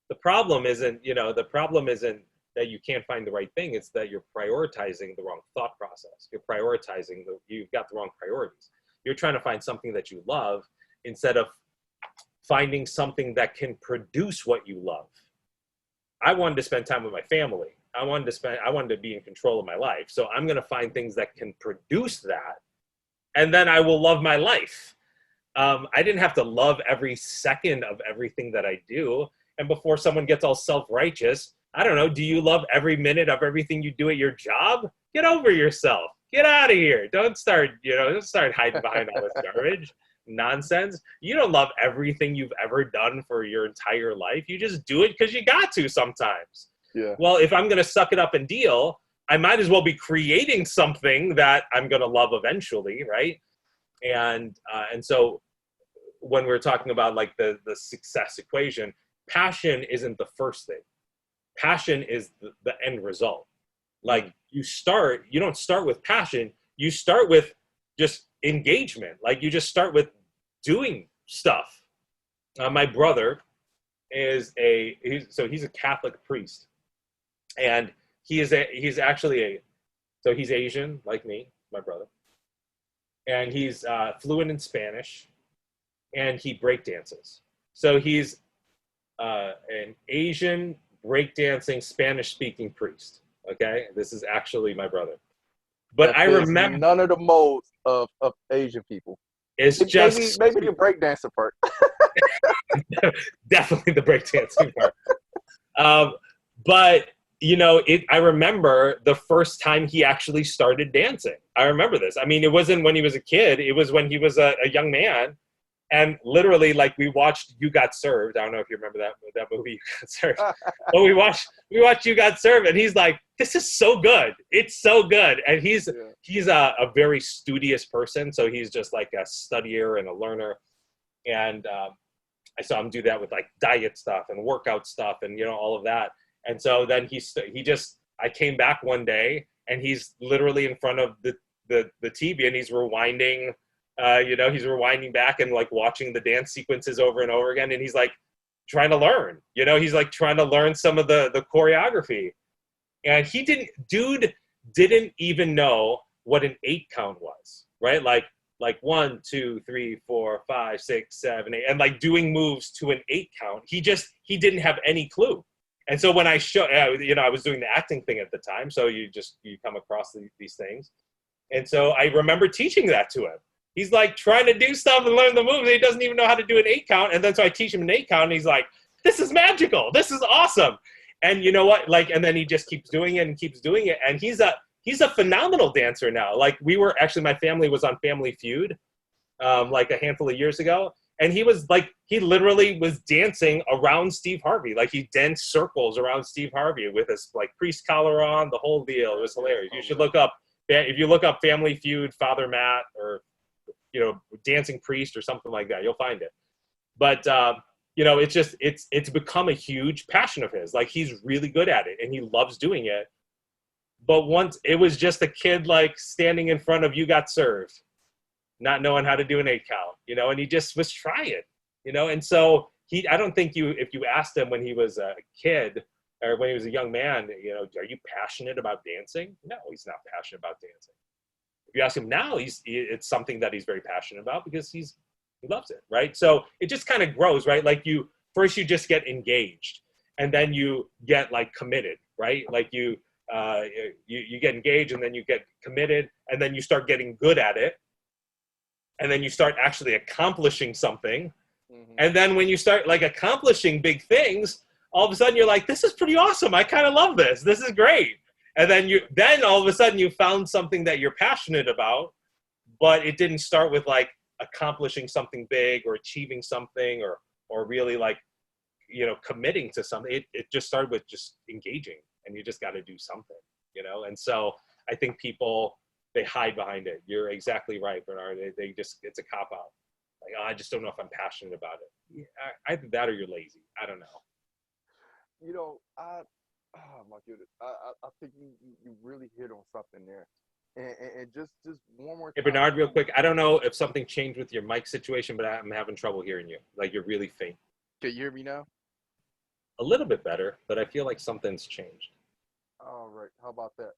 The problem isn't that you can't find the right thing. It's that you're prioritizing the wrong thought process. You've got the wrong priorities. You're trying to find something that you love instead of finding something that can produce what you love. I wanted to spend time with my family. I wanted to be in control of my life. So I'm going to find things that can produce that. And then I will love my life. I didn't have to love every second of everything that I do. And before someone gets all self-righteous, I don't know, do you love every minute of everything you do at your job? Get over yourself. Get out of here. Don't start hiding behind all this garbage. Nonsense. You don't love everything you've ever done for your entire life. You just do it because you got to sometimes. Yeah. Well, if I'm going to suck it up and deal, I might as well be creating something that I'm going to love eventually, right? And so when we're talking about like the success equation, passion isn't the first thing. Passion is the end result. Like you don't start with passion. You start with just engagement. Like you just start with doing stuff. My brother he's a Catholic priest, and he's Asian like me, my brother, and he's fluent in Spanish, and he breakdances. So he's an Asian breakdancing Spanish-speaking priest. Okay, this is actually my brother. But I remember none of the modes of Asian people. It's just maybe the breakdancer part. Definitely the breakdancing part. But I remember the first time he actually started dancing. I remember this. I mean, it wasn't when he was a kid. It was when he was a young man. And literally, like, we watched You Got Served. I don't know if you remember that movie, You Got Served. But we watched You Got Served, and he's like, this is so good. It's so good. And he's a very studious person, so he's just like a studier and a learner. And I saw him do that with like diet stuff and workout stuff and all of that. And so then I came back one day, and he's literally in front of the TV, and he's rewinding. He's rewinding back and like watching the dance sequences over and over again. And he's like trying to learn, he's like trying to learn some of the choreography. And dude didn't even know what an 8 count was, right? Like 1, 2, 3, 4, 5, 6, 7, 8, and like doing moves to an 8 count. He didn't have any clue. And so when I I was doing the acting thing at the time. So you come across these things. And so I remember teaching that to him. He's like trying to do stuff and learn the moves. He doesn't even know how to do an 8 count. And then so I teach him an 8 count, and he's like, this is magical. This is awesome. And you know what? Like, and then he just keeps doing it and keeps doing it. And he's a phenomenal dancer now. Like my family was on Family Feud like a handful of years ago. And he literally was dancing around Steve Harvey. Like he danced circles around Steve Harvey with his like priest collar on, the whole deal. It was hilarious. You should look up, if you look up Family Feud, Father Matt, or dancing priest or something like that, you'll find it. But it's become a huge passion of his. Like he's really good at it and he loves doing it. But once it was just a kid like standing in front of You Got Served, not knowing how to do an 8 count, and he just was trying, and so I don't think if you asked him when he was a kid or when he was a young man, are you passionate about dancing? No, he's not passionate about dancing. If you ask him now, it's something that he's very passionate about because he loves it, right? So it just kind of grows, right? Like first you just get engaged, and then you get like committed, right? Like you get engaged, and then you get committed, and then you start getting good at it, and then you start actually accomplishing something. Mm-hmm. And then when you start like accomplishing big things, all of a sudden you're like, this is pretty awesome. I kind of love this. This is great. And then all of a sudden you found something that you're passionate about, but it didn't start with like accomplishing something big or achieving something or really like, committing to something. It just started with just engaging, and you just got to do something, And so I think people, they hide behind it. You're exactly right, Bernard. They just, it's a cop out. Like, I just don't know if I'm passionate about it. Yeah, either that or you're lazy. I don't know. Oh my goodness, I think you really hit on something there, and just one more time. Hey Bernard, real quick, I don't know if something changed with your mic situation, but I'm having trouble hearing you. Like you're really faint. Can you hear me now? A little bit better, but I feel like something's changed. All right, how about that?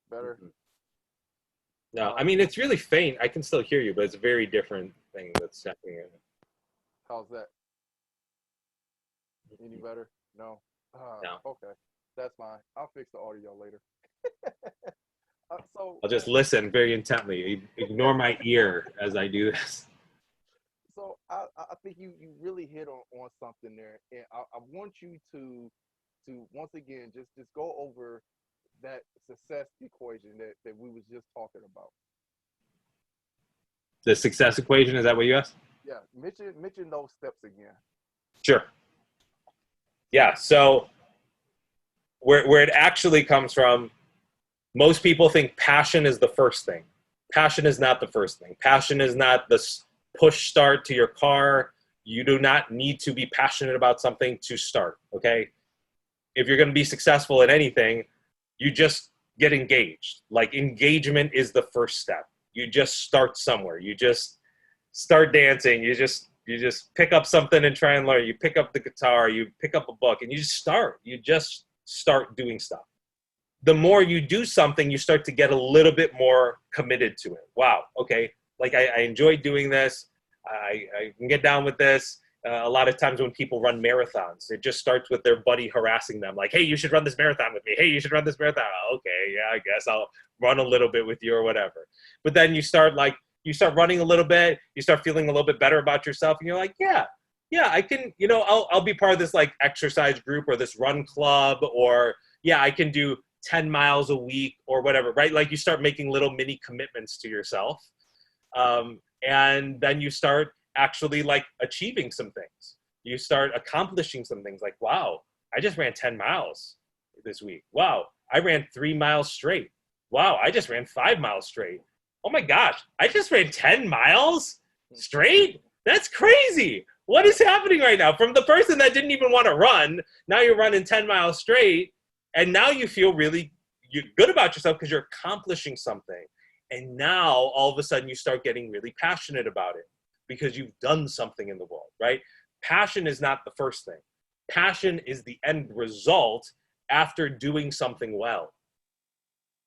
Better? Mm-hmm. No, I mean it's really faint. I can still hear you, but it's a very different thing that's happening. How's that? Any better? No. No. Okay, that's fine. I'll fix the audio later. So I'll just listen very intently. Ignore my ear as I do this. So I think you really hit on something there, and I want you to once again just go over that success equation that we was just talking about. The success equation, is that what you asked? Yeah, mention those steps again. Sure. Yeah, so where it actually comes from, most people think passion is the first thing. Passion is not the first thing. Passion is not the push start to your car. You do not need to be passionate about something to start, okay? If you're going to be successful at anything, you just get engaged. Like engagement is the first step. You just start somewhere. You just start dancing. You just pick up something and try and learn. You pick up the guitar, you pick up a book, and you just start. You just start doing stuff. The more you do something, you start to get a little bit more committed to it. Wow, okay, like I enjoy doing this. I can get down with this. A lot of times when people run marathons, it just starts with their buddy harassing them, like, hey, you should run this marathon with me. Hey, you should run this marathon. Okay, yeah, I guess I'll run a little bit with you or whatever. But then you start running a little bit, you start feeling a little bit better about yourself, and you're like, yeah, I can, I'll be part of this like exercise group or this run club, or yeah, I can do 10 miles a week or whatever, right? Like you start making little mini commitments to yourself. And then you start actually like achieving some things. You start accomplishing some things like, wow, I just ran 10 miles this week. Wow, I ran 3 miles straight. Wow, I just ran 5 miles straight. Oh my gosh, I just ran 10 miles straight? That's crazy. What is happening right now? From the person that didn't even want to run, now you're running 10 miles straight, and now you feel really good about yourself because you're accomplishing something. And now all of a sudden you start getting really passionate about it because you've done something in the world, right? Passion is not the first thing. Passion is the end result after doing something well.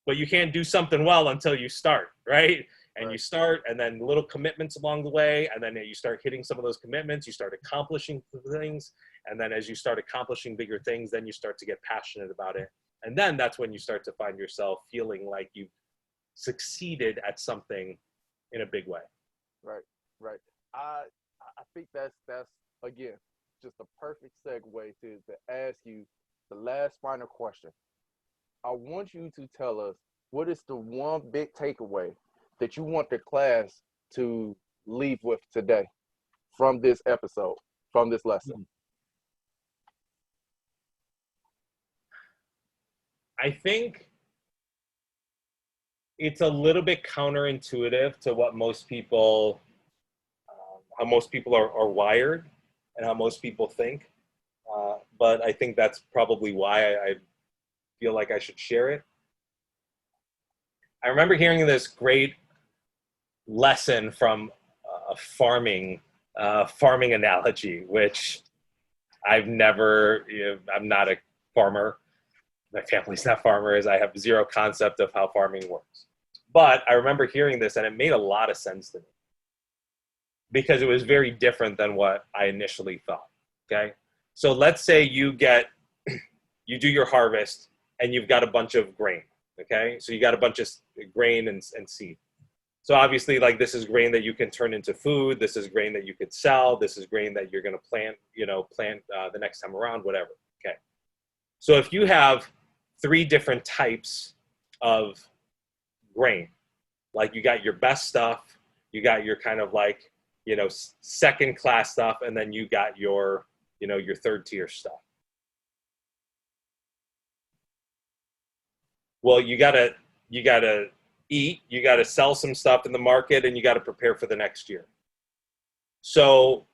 But you can't do something well until you start, right? And right. You start, and then little commitments along the way, and then you start hitting some of those commitments, you start accomplishing things, and then as you start accomplishing bigger things, then you start to get passionate about it. And then that's when you start to find yourself feeling like you've succeeded at something in a big way. Right. I think that's again just a perfect segue to ask you the last final question. I want you to tell us what is the one big takeaway that you want the class to leave with today from this episode, from this lesson. I think it's a little bit counterintuitive to what most people, how most people are wired and how most people think. But I think that's probably why I feel like I should share it. I remember hearing this great lesson from a farming farming analogy, which I'm not a farmer. My family's not farmers. I have zero concept of how farming works. But I remember hearing this and it made a lot of sense to me because it was very different than what I initially thought. Okay. So let's say you do your harvest and you've got a bunch of grain. Okay. So you got a bunch of grain and seed. So obviously, like, this is grain that you can turn into food. This is grain that you could sell. This is grain that you're going to plant the next time around, whatever. Okay. So if you have 3 different types of grain, like you got your best stuff, you got your kind of like, second class stuff, and then you got your third tier stuff. Well, you gotta eat, you got to sell some stuff in the market, and you got to prepare for the next year. So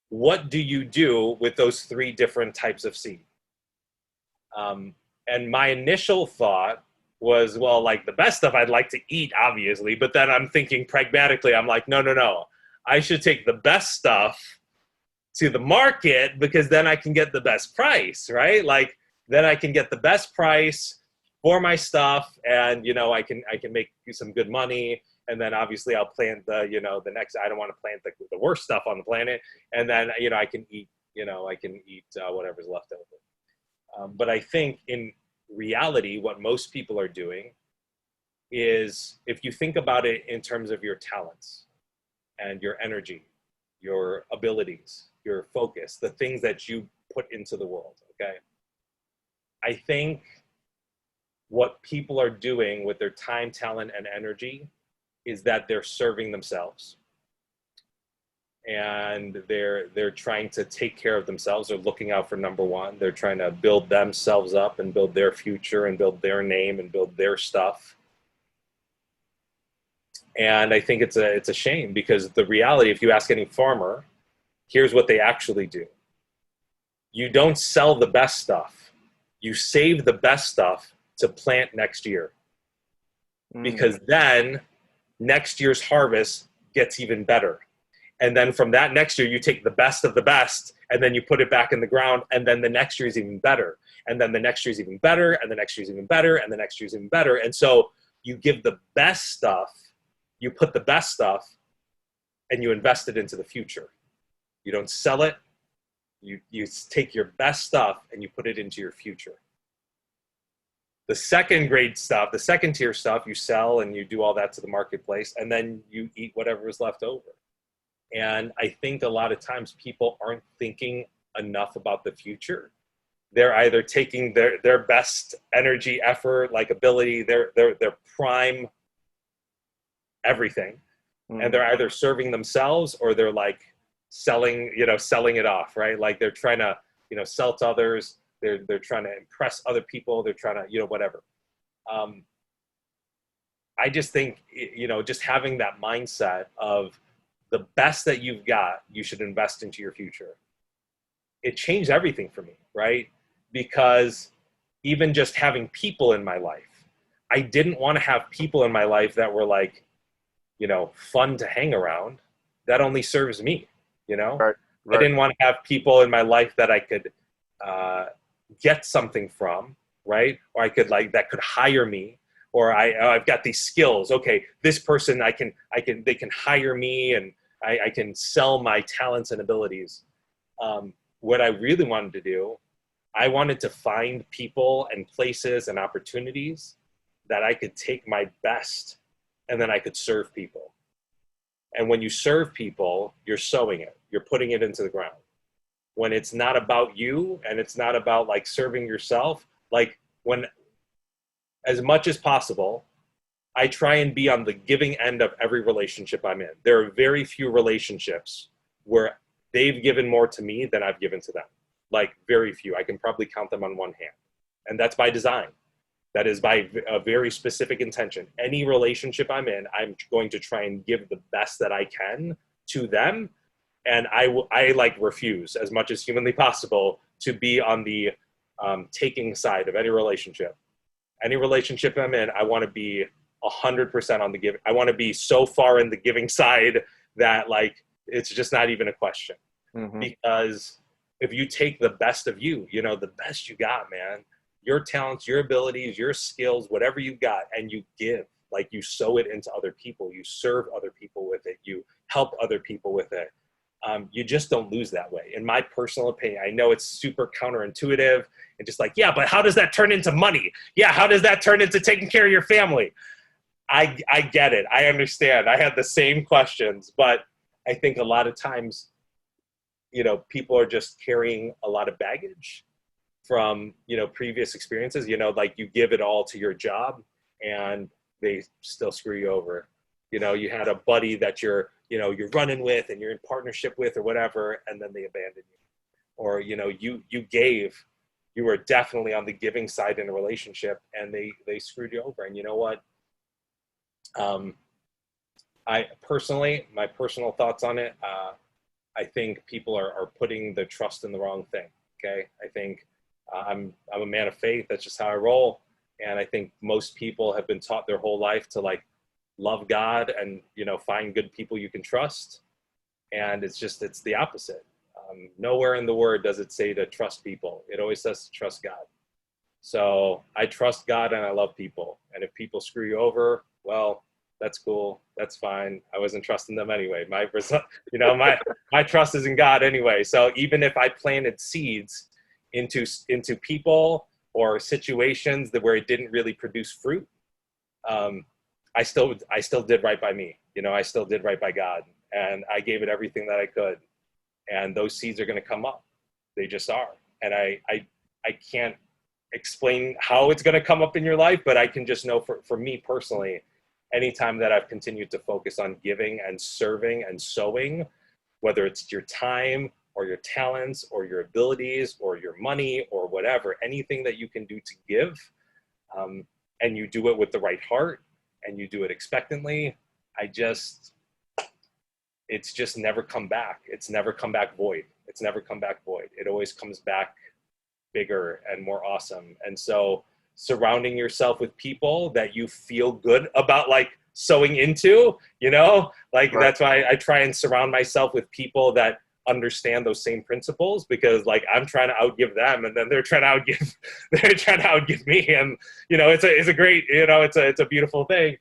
what do you do with those 3 different types of seed? And my initial thought was, well, like, the best stuff I'd like to eat, obviously, but then I'm thinking pragmatically, I'm like, no. I should take the best stuff to the market because then I can get the best price, right? Like, then I can get the best price for my stuff, and I can make some good money, and then obviously I'll plant the next. I don't want to plant the worst stuff on the planet, and then I can eat whatever's left over. But I think in reality, what most people are doing is, if you think about it in terms of your talents and your energy, your abilities, your focus, the things that you put into the world. Okay, I think what people are doing with their time, talent, and energy is that they're serving themselves. And they're trying to take care of themselves. They're looking out for number one. They're trying to build themselves up and build their future and build their name and build their stuff. And I think it's a shame, because the reality, if you ask any farmer, here's what they actually do. You don't sell the best stuff. You save the best stuff to plant next year, because then next year's harvest gets even better. And then from that next year, you take the best of the best, and then you put it back in the ground, and then the next year is even better. And then the next year is even better, and the next year is even better, and the next year is even better. And so you give the best stuff, you put the best stuff, and you invest it into the future. You don't sell it. You take your best stuff and you put it into your future. The second grade stuff, the second tier stuff, you sell and you do all that to the marketplace, and then you eat whatever is left over. And I think a lot of times people aren't thinking enough about the future. They're either taking their best energy, effort, like ability, their prime everything, and they're either serving themselves or they're like selling it off, right? Like, they're trying to sell to others. They're trying to impress other people. They're trying to, whatever. I just think, just having that mindset of the best that you've got, you should invest into your future. It changed everything for me, right? Because even just having people in my life, I didn't want to have people in my life that were like, fun to hang around. That only serves me, Right. I didn't want to have people in my life that I could, get something from, right? Or that could hire me, or I've got these skills. Okay, this person they can hire me, and I can sell my talents and abilities. What I really wanted to do, I wanted to find people and places and opportunities that I could take my best, and then I could serve people. And when you serve people, you're sowing it, you're putting it into the ground. When it's not about you and it's not about like serving yourself, like, when, as much as possible, I try and be on the giving end of every relationship I'm in. There are very few relationships where they've given more to me than I've given to them. Like, very few. I can probably count them on one hand. And that's by design. That is by a very specific intention. Any relationship I'm in, I'm going to try and give the best that I can to them. And I like refuse as much as humanly possible to be on the taking side of any relationship. Any relationship I'm in, I want to be 100% on the giving. I want to be so far in the giving side that, like, It's just not even a question. Because if you take the best of you, you know, the best you got, man, your talents, your abilities, your skills, whatever you got, and you give, like you sow it into other people, you serve other people with it, you help other people with it. You just don't lose that way. In my personal opinion, I know it's super counterintuitive and just like, yeah, but how does that turn into money? Yeah, how does that turn into taking care of your family? I get it. I understand. I had the same questions, but I think a lot of times, you know, people are just carrying a lot of baggage from, you know, previous experiences. You know, like you give it all to your job and they still screw you over. You know, you had a buddy that you're running with and you're in partnership with or whatever, and then they abandon you. Or, you know, you were definitely on the giving side in a relationship and they screwed you over. And you know what? I personally, my personal thoughts on it, I think people are putting the trust in the wrong thing. Okay. I think I'm a man of faith. That's just how I roll. And I think most people have been taught their whole life to like love God and, you know, find good people you can trust. And it's the opposite. Nowhere in the word does it say to trust people. It always says to trust God. So I trust God and I love people. And if people screw you over, well, that's cool. That's fine. I wasn't trusting them anyway. My trust is in God anyway. So even if I planted seeds into people or situations where it didn't really produce fruit, I still did right by me. You know, I still did right by God, and I gave it everything that I could. And those seeds are going to come up. They just are. And I can't explain how it's going to come up in your life, but I can just know for me personally, anytime that I've continued to focus on giving and serving and sowing, whether it's your time or your talents or your abilities or your money or whatever, anything that you can do to give, and you do it with the right heart and you do it expectantly, it's just never come back. It's never come back void. It's never come back void. It always comes back bigger and more awesome. And so surrounding yourself with people that you feel good about, like sowing into, you know, like right. That's why I try and surround myself with people that understand those same principles, because like I'm trying to outgive them and then they're trying to outgive me. And, you know, it's a great, you know, it's a beautiful thing.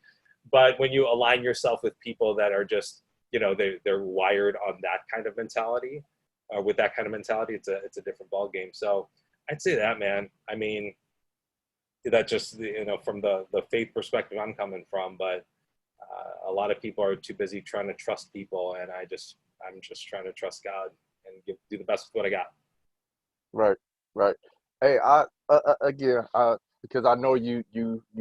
But when you align yourself with people that are just, you know, they're wired on that kind of mentality, with that kind of mentality, it's a different ball game. So I'd say that, man. I mean, that just, you know, from the faith perspective I'm coming from, but a lot of people are too busy trying to trust people, and I'm just trying to trust God and do the best with what I got. Right. Hey, because I know you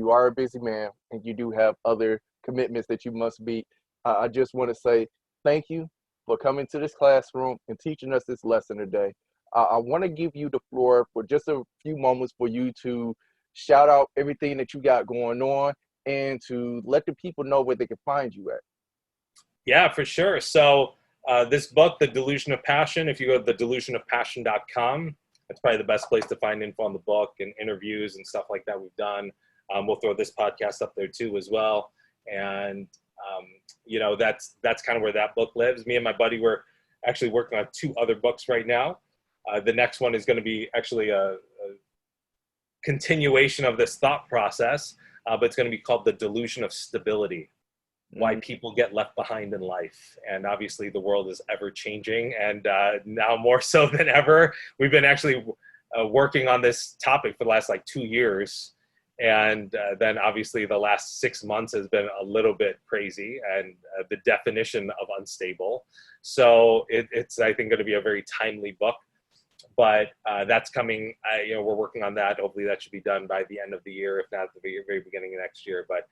are a busy man and you do have other commitments that you must meet. I just want to say thank you for coming to this classroom and teaching us this lesson today. I want to give you the floor for just a few moments for you to shout out everything that you got going on and to let the people know where they can find you at. Yeah, for sure. So this book, The Delusion of Passion, if you go to thedelusionofpassion.com, that's probably the best place to find info on the book and interviews and stuff like that we've done. We'll throw this podcast up there too as well. And, you know, that's kind of where that book lives. Me and my buddy, we're actually working on 2 other books right now. The next one is going to be actually a continuation of this thought process, but it's going to be called The Delusion of Stability. Why people get left behind in life. And obviously the world is ever changing, and now more so than ever. We've been actually working on this topic for the last like 2 years. And then obviously the last 6 months has been a little bit crazy, and the definition of unstable. So it's, I think, going to be a very timely book. But that's coming, you know, we're working on that. Hopefully that should be done by the end of the year, if not at the very beginning of next year. But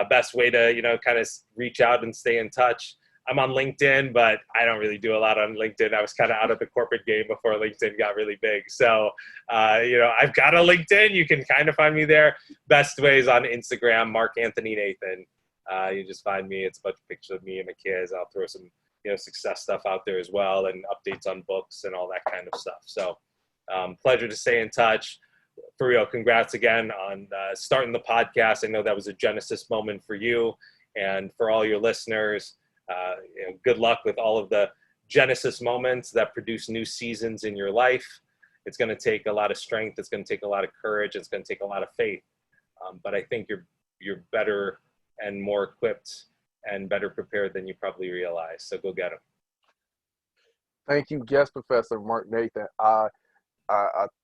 best way to, you know, kind of reach out and stay in touch. I'm on LinkedIn, but I don't really do a lot on LinkedIn. I was kind of out of the corporate game before LinkedIn got really big. So, you know, I've got a LinkedIn. You can kind of find me there. Best way is on Instagram, Mark Anthony Nathan. You just find me. It's a bunch of pictures of me and my kids. I'll throw some, you know, success stuff out there as well, and updates on books and all that kind of stuff. So pleasure to stay in touch. For real, congrats again on starting the podcast. I know that was a genesis moment for you and for all your listeners. You know, good luck with all of the Genesis moments that produce new seasons in your life. It's going to take a lot of strength. It's going to take a lot of courage. It's going to take a lot of faith. But I think you're better and more equipped and better prepared than you probably realize. So go get them. Thank you, guest professor Mark Nathan. I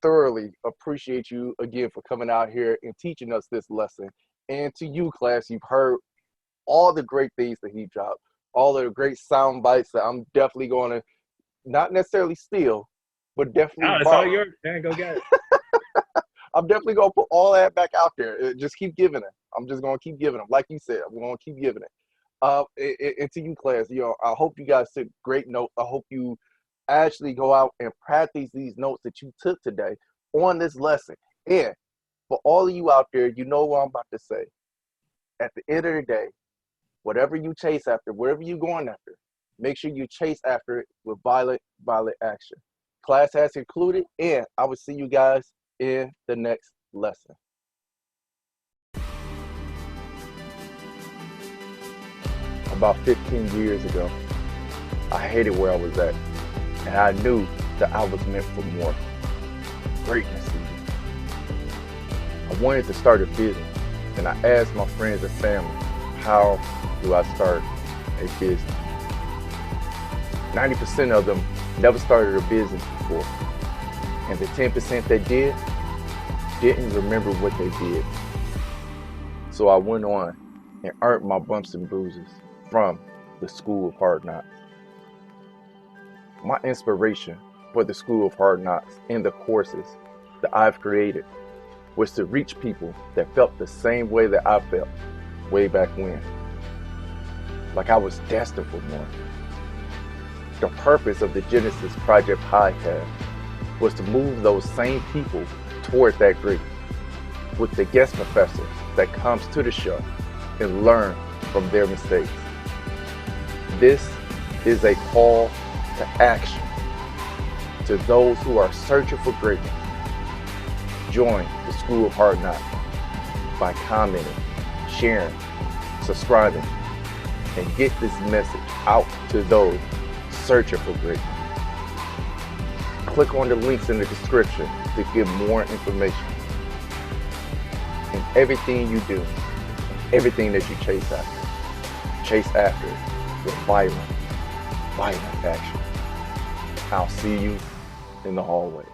thoroughly appreciate you again for coming out here and teaching us this lesson. And to you, class, you've heard all the great things that he dropped, all of the great sound bites that I'm definitely going to not necessarily steal, but definitely it's borrow. all yours, man. Go get it. I'm definitely going to put all that back out there. Just keep giving it. I'm just going to keep giving them. Like you said, I'm going to keep giving it. And to you, class, I hope you guys took great notes. I hope you actually go out and practice these notes that you took today on this lesson. And for all of you out there, you know what I'm about to say. At the end of the day, whatever you chase after, whatever you're going after, make sure you chase after it with violent action. Class has concluded, and I will see you guys in the next lesson. About 15 years ago, I hated where I was at, and I knew that I was meant for more. Greatness even. I wanted to start a business, and I asked my friends and family, how do I start a business? 90% of them never started a business before, and the 10% that didn't remember what they did. So I went on and earned my bumps and bruises from the School of Hard Knocks. My inspiration for the School of Hard Knocks and the courses that I've created was to reach people that felt the same way that I felt way back when. Like I was destined for more. The purpose of the Genesis Project podcast was to move those same people toward that greatness with the guest professor that comes to the show and learn from their mistakes. This is a call to action to those who are searching for greatness. Join the School of Hard Knocks by commenting, sharing, subscribing, and get this message out to those searching for greatness. Click on the links in the description to get more information. And everything you do, everything that you chase after it with violent action. I'll see you in the hallway.